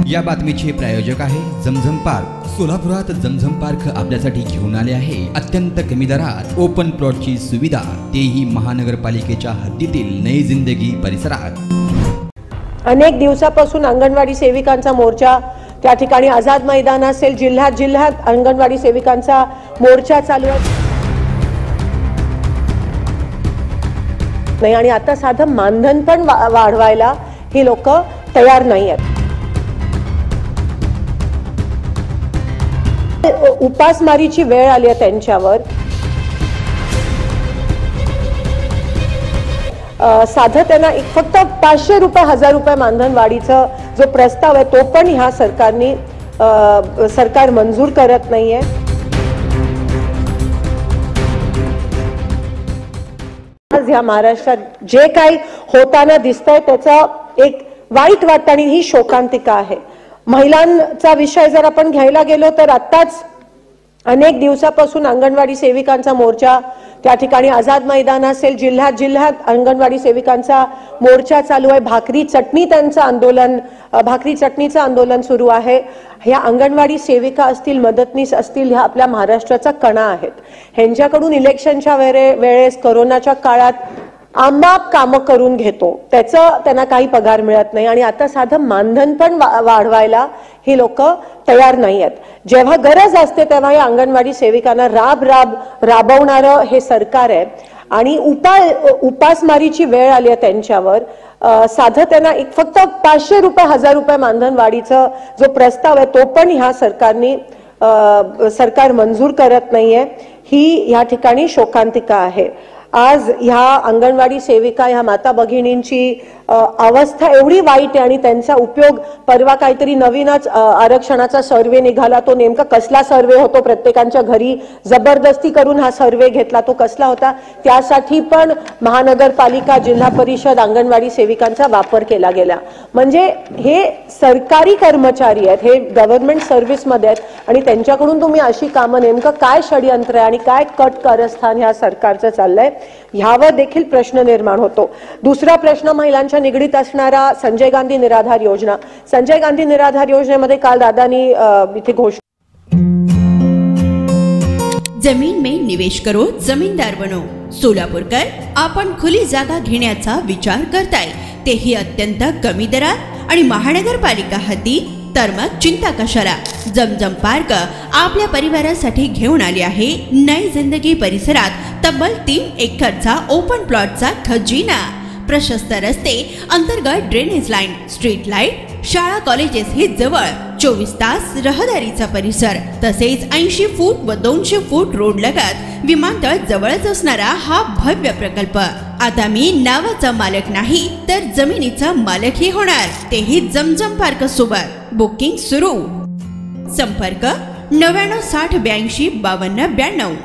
या बातमीचे प्रायोजक आहे जमझम पार्क। सोलापुरात जमझम पार्क आपल्यासाठी घेऊन आले आहे अत्यंत कमी दरात ओपन प्लॉटची सुविधा, तेही महानगरपालिकेच्या हद्दीतील नई जिंदगी परिसरात। अनेक दिवसापासून अंगणवाडी सेविकांचा मोर्चा त्या ठिकाणी आझाद मैदान असेल, जिल्ह्यात अंगणवाडी सेविकांचा मोर्चा चालू आहे नाही आणि आता साधं मानधन पण वाढवायला ही लोक तयार नाही आहेत। उपासमारीची वेळ आली आहे त्यांच्यावर। साधं त्यांना फक्त 500 रुपये 1000 रुपये मानधन वाढीचा जो प्रस्ताव आहे तो पण ह्या सरकार मंजूर करत नाहीये। आज ह्या महाराष्ट्रात जे काही होताना दिसतंय त्याचा एक वाईट वाटतं आणि ही शोकांतिका आहे। महिलांचा विषय जर आपण घ्यायला गेलो तर आत्ताच अनेक दिवसापासून अंगणवाडी सेविकांचा मोर्चा त्या ठिकाणी आझाद मैदान असेल, जिल्ह्यात अंगणवाडी सेविकांचा मोर्चा चालू आहे। भाकरी चटणीचं आंदोलन सुरू आहे। ह्या अंगणवाडी सेविका असतील, मदतनीस असतील, ह्या आपल्या महाराष्ट्राचा कणा आहेत। ह्यांच्याकडून इलेक्शनच्या वेळेस कोरोनाच्या काळात आंबाप काम करून घेतो, त्याचं त्यांना काही पगार मिळत नाही आणि आता साधं मानधन पण वाढवायला ही लोक तयार नाही आहेत। जेव्हा गरज असते तेव्हा या अंगणवाडी सेविकांना राबवणारं हे सरकार आहे आणि उपासमारीची वेळ आली आहे त्यांच्यावर। साधं त्यांना फक्त 500 रुपये 1000 रुपये मानधन वाढीचा जो प्रस्ताव आहे तो पण ह्या सरकार मंजूर करत नाहीये। ही या ठिकाणी शोकांतिका आहे। आज ह्या अंगणवाडी सेविका ह्या माता भगिनींची अवस्था एवढी वाईट आहे आणि त्यांचा उपयोग परवा काहीतरी नवीनच आरक्षणाचा सर्वे निघाला, तो नेमका कसला सर्वे होतो, प्रत्येकांच्या घरी जबरदस्ती करून हा सर्वे घेतला, तो कसला होता, त्यासाठी पण महानगरपालिका, जिल्हा परिषद, अंगणवाडी सेविकांचा वापर केला गेला। म्हणजे हे सरकारी कर्मचारी आहेत, हे गव्हर्नमेंट सर्व्हिसमध्ये आहेत आणि त्यांच्याकडून तुम्ही अशी कामं, नेमकं काय षडयंत्र आहे आणि काय कट कारस्थान ह्या सरकारचं चाललंय ह्यावर देखील प्रश्न निर्माण होतो। दुसरा प्रश्न महिलांच्या निगडीत असणारा संजय गांधी निराधार योजना। संजय गांधी निराधार योजनेमध्ये काल दादानी इथे घोषणा, जमीन में निवेश करो, जमीनदार बनो। सोलापूरकर आपण खुली जागा घेण्याचा विचार करताय, तेही अत्यंत कमी दरात आणि महानगरपालिका हद्दीत, तर मग चिंता कशाला। जमझम पार्क आपल्या परिवारासाठी घेऊन आली आहे नई जिंदगी परिसरात तब्बल 3 एकरचा ओपन प्लॉटचा खजिना। प्रशस्त रस्ते, अंतर्गत ड्रेनेज लाईन, स्ट्रीट लाईट, शाळा कॉलेजेस हे जवळ, 24 तास रहदारीचा परिसर, तसेच 80 फूट व 200 फूट रोड लगत विमानतळ जवळच असणारा हा भव्य प्रकल्प। आता मी नावाचा मालक नाही तर जमिनीचा मालकही होणार, तेही जमझम पार्क सोबत। बुकिंग सुरू। संपर्क 99 60 82 52 92।